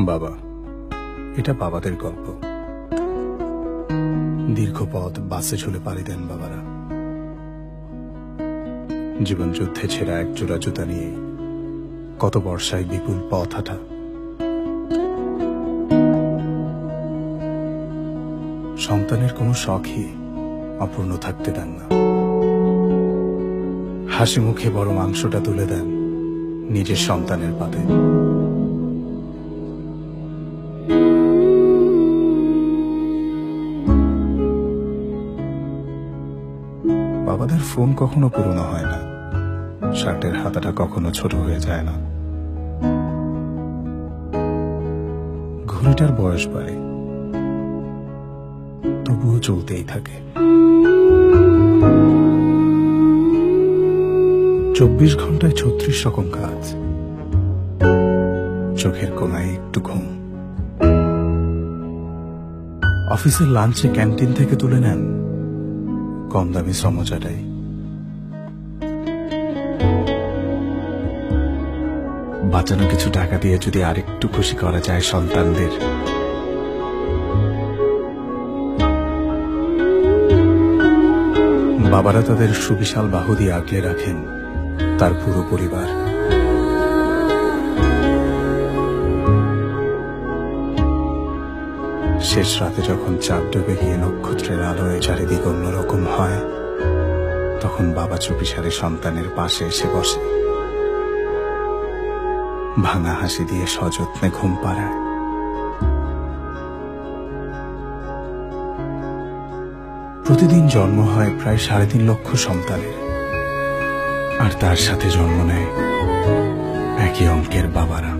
বাবা, এটা বাবাদের গল্প। দীর্ঘ পথ বাসে ঝুলে পাড়ি দেন বাবারা। জীবন যুদ্ধে ছেঁড়া এক জোড়া জুতা নিয়ে কত বর্ষায় বিপুল পথ হাঁটা। সন্তানের কোনো শখই অপূর্ণ থাকতে দেন না। হাসি মুখে বড় মাংসটা তুলে দেন নিজের সন্তানের পাতে। বাবাদের ফোন কখনো পুরনো হয় না, শার্টের হাতাটা কখনো ছোট হয়ে যায় না। ঘড়িটার বয়স বাড়ে, তবুও চলতেই থাকে। 24 ঘন্টায় 36 রকম কাজ, চোখের কোনায় একটু ঘুম। অফিসের লাঞ্চে ক্যান্টিন থেকে তুলে নেন কম দামি সমোচাটাই। বাঁচানো কিছু টাকা দিয়ে যদি আরেকটু খুশি করা যায় সন্তানদের, বাবারা তাদের সুবিশাল বাহু দিয়ে আগলে রাখেন তার পুরো পরিবার। শেষ রাতে যখন চাঁদ ডুবে গিয়ে নক্ষত্রের আলোয় চারিদিক অন্যরকম হয়, তখন বাবা চুপিসারে সন্তানের পাশে এসে বসে, ভাঙা হাসি দিয়ে সযত্নে ঘুম পাড়ায়। প্রতিদিন জন্ম হয় প্রায় 3.5 লক্ষ সন্তানের, আর তার সাথে জন্ম নেয় একই অঙ্কের বাবারা।